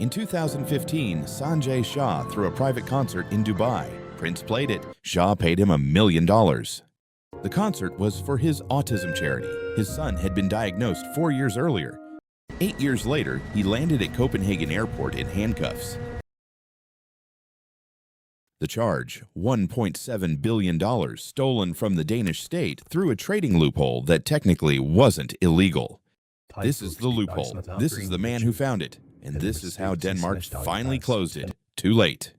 In 2015, Sanjay Shah threw a private concert in Dubai. Prince played it. Shah paid him $1 million. The concert was for his autism charity. His son had been diagnosed 4 years earlier. 8 years later, he landed at Copenhagen Airport in handcuffs. The charge, $1.7 billion stolen from the Danish state through a trading loophole that technically wasn't illegal. This is the loophole. This is the man who found it. And this is how Denmark finally closed it. Too late.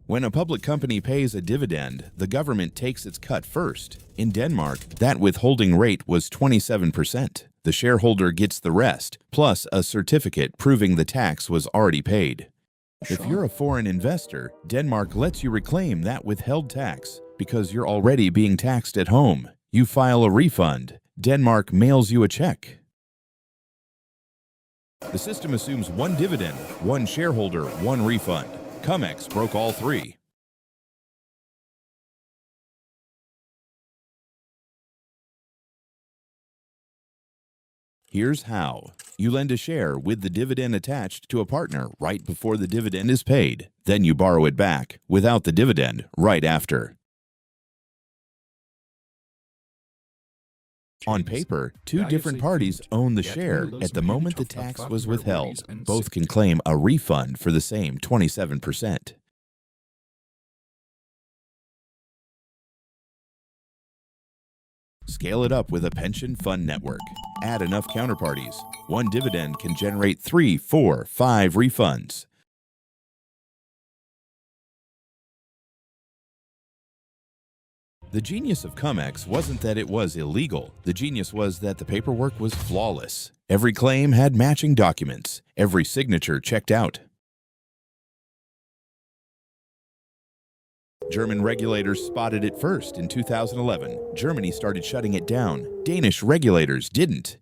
When a public company pays a dividend, the government takes its cut first. In Denmark, that withholding rate was 27%. The shareholder gets the rest, plus a certificate proving the tax was already paid. If you're a foreign investor, Denmark lets you reclaim that withheld tax because you're already being taxed at home. You file a refund. Denmark mails you a check. The system assumes one dividend, one shareholder, one refund. Cum-ex broke all three. Here's how. You lend a share with the dividend attached to a partner right before the dividend is paid. Then you borrow it back without the dividend right after. On paper, two different parties own the share at the moment the tax was withheld. Both can claim a refund for the same 27%. Scale it up with a pension fund network. Add enough counterparties. One dividend can generate 3, 4, 5 refunds. The genius of cum-ex wasn't that it was illegal. The genius was that the paperwork was flawless. Every claim had matching documents. Every signature checked out. German regulators spotted it first in 2011. Germany started shutting it down. Danish regulators didn't.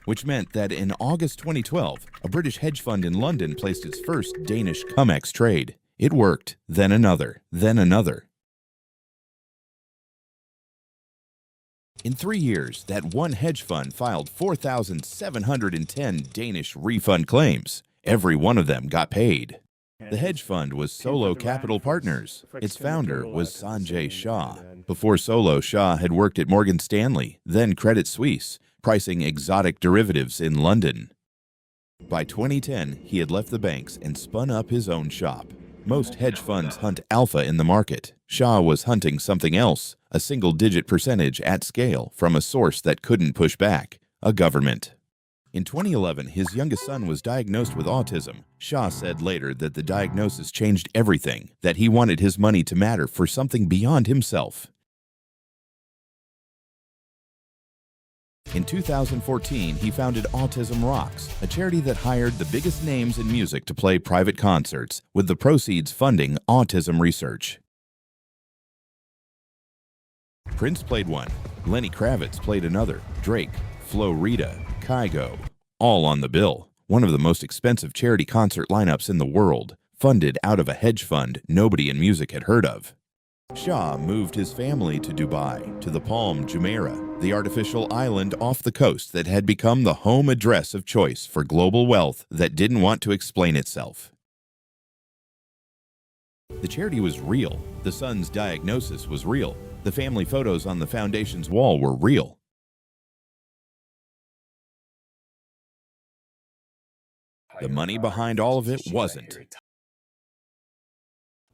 Which meant that in August 2012, a British hedge fund in London placed its first Danish cum-ex trade. It worked, then another, then another. In 3 years, that one hedge fund filed 4,710 Danish refund claims. Every one of them got paid. The hedge fund was Solo Capital Partners. Its founder was Sanjay Shah. Before Solo, Shah had worked at Morgan Stanley, then Credit Suisse, pricing exotic derivatives in London. By 2010, he had left the banks and spun up his own shop. Most hedge funds hunt alpha in the market. Shah was hunting something else, a single-digit percentage at scale from a source that couldn't push back, a government. In 2011, his youngest son was diagnosed with autism. Shah said later that the diagnosis changed everything, that he wanted his money to matter for something beyond himself. In 2014, he founded Autism Rocks, a charity that hired the biggest names in music to play private concerts, with the proceeds funding autism research. Prince played one. Lenny Kravitz played another. Drake, Flo Rida, Kygo, all on the bill. One of the most expensive charity concert lineups in the world, funded out of a hedge fund nobody in music had heard of. Shah moved his family to Dubai, to the Palm Jumeirah, the artificial island off the coast that had become the home address of choice for global wealth that didn't want to explain itself. The charity was real. The son's diagnosis was real. The family photos on the foundation's wall were real. The money behind all of it wasn't.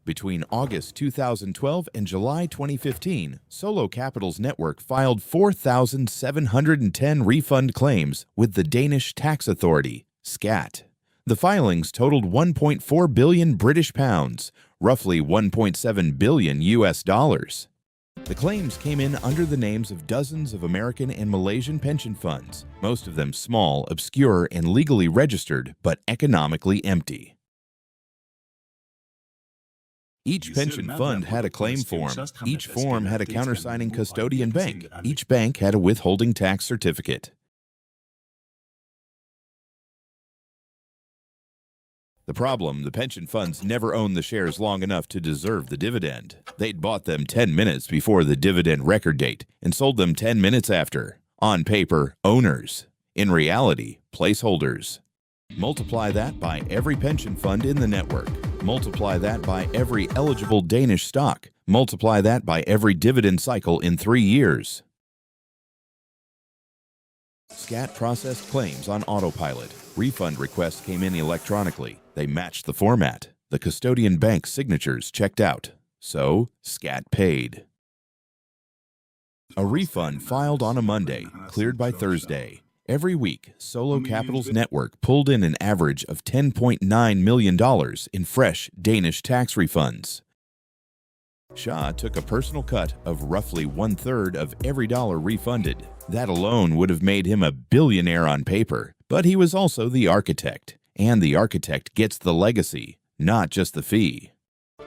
Between August 2012 and July 2015, Solo Capital's network filed 4,710 refund claims with the Danish tax authority, SCAT. The filings totaled 1.4 billion British pounds, roughly 1.7 billion US dollars. The claims came in under the names of dozens of American and Malaysian pension funds, most of them small, obscure, and legally registered, but economically empty. Each pension fund had a claim form. Each form had a countersigning custodian bank. Each bank had a withholding tax certificate. The problem, the pension funds never owned the shares long enough to deserve the dividend. They'd bought them 10 minutes before the dividend record date and sold them 10 minutes after. On paper, owners. In reality, placeholders. Multiply that by every pension fund in the network. Multiply that by every eligible Danish stock. Multiply that by every dividend cycle in 3 years. Scat processed claims on autopilot. Refund requests came in electronically. They matched the format. The custodian bank's signatures checked out. So, Scat paid. A refund filed on a Monday, cleared by Thursday. Every week, Solo Capital's network pulled in an average of $10.9 million in fresh Danish tax refunds. Shah took a personal cut of roughly 1/3 of every dollar refunded. That alone would have made him a billionaire on paper, but he was also the architect, and the architect gets the legacy, not just the fee.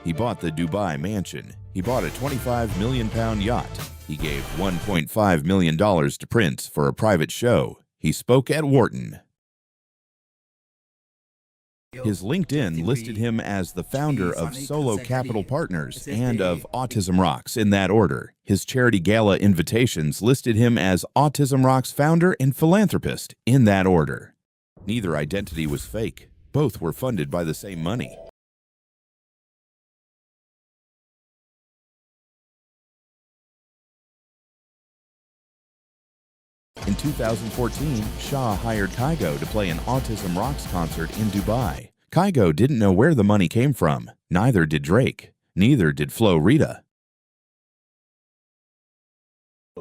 He bought the Dubai mansion. He bought a £25 million yacht. He gave $1.5 million to Prince for a private show. He spoke at Wharton. His LinkedIn listed him as the founder of Solo Capital Partners and of Autism Rocks in that order. His charity gala invitations listed him as Autism Rocks founder and philanthropist in that order. Neither identity was fake. Both were funded by the same money. In 2014, Shah hired Kygo to play an Autism Rocks concert in Dubai. Kygo didn't know where the money came from. Neither did Drake. Neither did Flo Rida.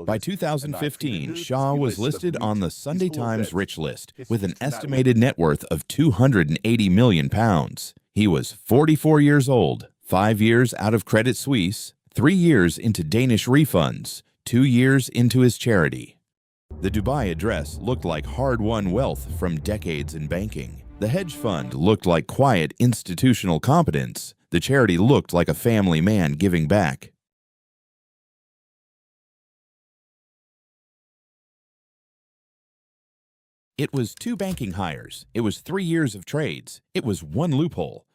By 2015, Shah was listed on the Sunday Times Rich List with an estimated net worth of £280 million. He was 44 years old, 5 years out of Credit Suisse, 3 years into Danish refunds, 2 years into his charity. The Dubai address looked like hard-won wealth from decades in banking. The hedge fund looked like quiet institutional competence. The charity looked like a family man giving back. It was 2 banking hires. It was 3 years of trades. It was 1 loophole.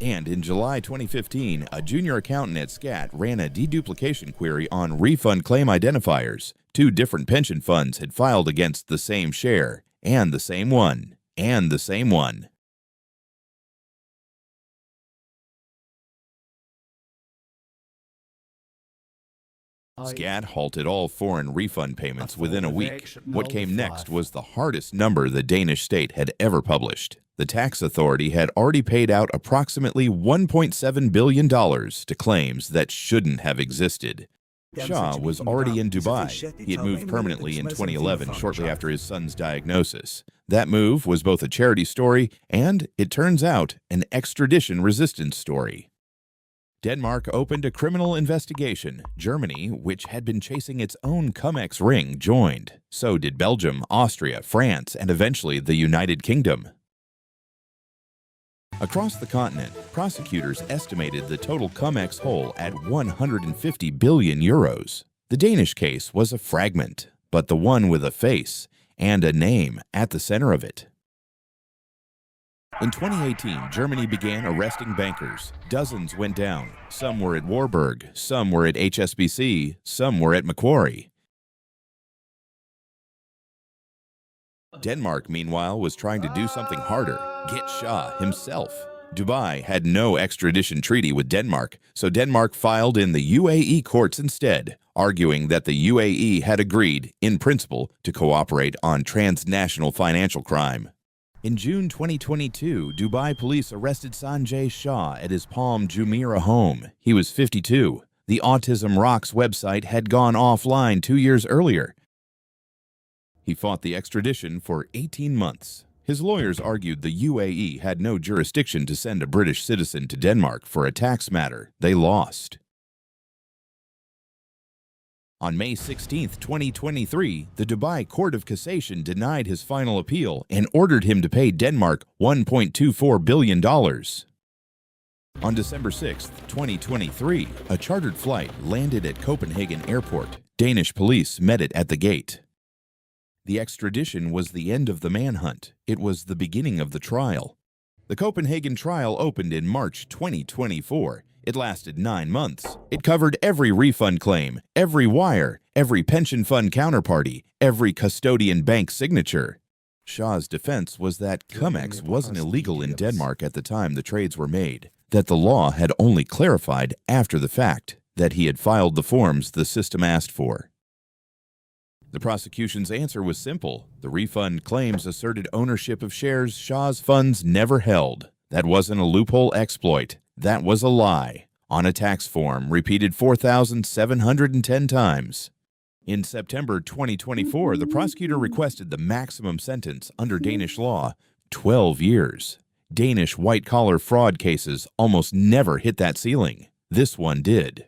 And in July 2015, a junior accountant at Scat ran a deduplication query on refund claim identifiers. 2 different pension funds had filed against the same share, and the same one, and the same one. Scat halted all foreign refund payments within a week. What came next was the hardest number the Danish state had ever published. The tax authority had already paid out approximately $1.7 billion to claims that shouldn't have existed. Shah was already in Dubai. He had moved permanently in 2011, shortly after his son's diagnosis. That move was both a charity story and, it turns out, an extradition resistance story. Denmark opened a criminal investigation. Germany, which had been chasing its own cum-ex ring, joined. So did Belgium, Austria, France, and eventually the United Kingdom. Across the continent, prosecutors estimated the total cum-ex hole at 150 billion euros. The Danish case was a fragment, but the one with a face and a name at the center of it. In 2018, Germany began arresting bankers. Dozens went down. Some were at Warburg, some were at HSBC, some were at Macquarie. Denmark, meanwhile, was trying to do something harder, get Shah himself. Dubai had no extradition treaty with Denmark, so Denmark filed in the UAE courts instead, arguing that the UAE had agreed, in principle, to cooperate on transnational financial crime. In June 2022, Dubai police arrested Sanjay Shah at his Palm Jumeirah home. He was 52. The Autism Rocks website had gone offline 2 years earlier. He fought the extradition for 18 months. His lawyers argued the UAE had no jurisdiction to send a British citizen to Denmark for a tax matter. They lost. On May 16, 2023, the Dubai Court of Cassation denied his final appeal and ordered him to pay Denmark $1.24 billion. On December 6, 2023, a chartered flight landed at Copenhagen Airport. Danish police met it at the gate. The extradition was the end of the manhunt. It was the beginning of the trial. The Copenhagen trial opened in March 2024. It lasted 9 months. It covered every refund claim, every wire, every pension fund counterparty, every custodian bank signature. Shaw's defense was that cum-ex wasn't illegal in Denmark at the time the trades were made, that the law had only clarified after the fact, that he had filed the forms the system asked for. The prosecution's answer was simple. The refund claims asserted ownership of shares Shaw's funds never held. That wasn't a loophole exploit. That was a lie. On a tax form repeated 4,710 times. In September 2024, the prosecutor requested the maximum sentence under Danish law, 12 years. Danish white-collar fraud cases almost never hit that ceiling. This one did.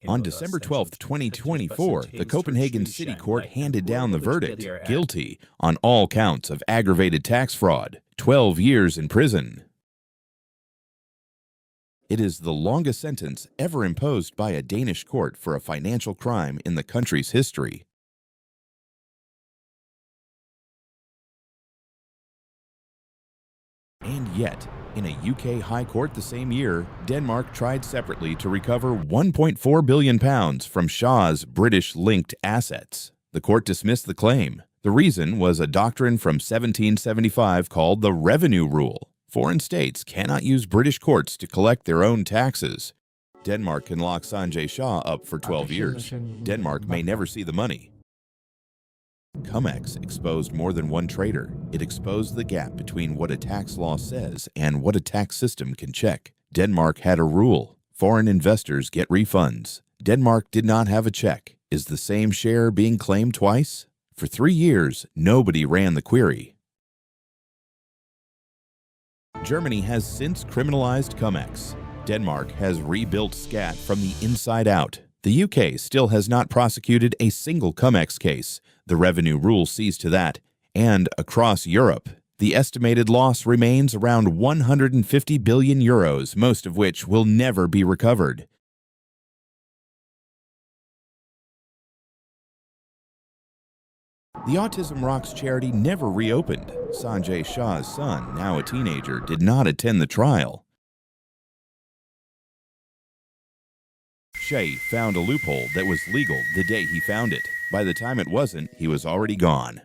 On December 12, 2024, the Copenhagen City Court handed down the verdict, guilty on all counts of aggravated tax fraud, 12 years in prison. It is the longest sentence ever imposed by a Danish court for a financial crime in the country's history. And yet, in a UK High Court the same year, Denmark tried separately to recover £1.4 billion from Shaw's British-linked assets. The court dismissed the claim. The reason was a doctrine from 1775 called the Revenue Rule. Foreign states cannot use British courts to collect their own taxes. Denmark can lock Sanjay Shah up for 12 years. Denmark may never see the money. Cum-ex exposed more than one traitor. It exposed the gap between what a tax law says and what a tax system can check. Denmark had a rule. Foreign investors get refunds. Denmark did not have a check. Is the same share being claimed twice? For 3 years, nobody ran the query. Germany has since criminalized cum-ex. Denmark has rebuilt scat from the inside out. The UK still has not prosecuted a single cum-ex case. The revenue rule sees to that. And across Europe, the estimated loss remains around 150 billion euros, most of which will never be recovered. The Autism Rocks charity never reopened. Sanjay Shah's son, now a teenager, did not attend the trial. Shay found a loophole that was legal the day he found it. By the time it wasn't, he was already gone.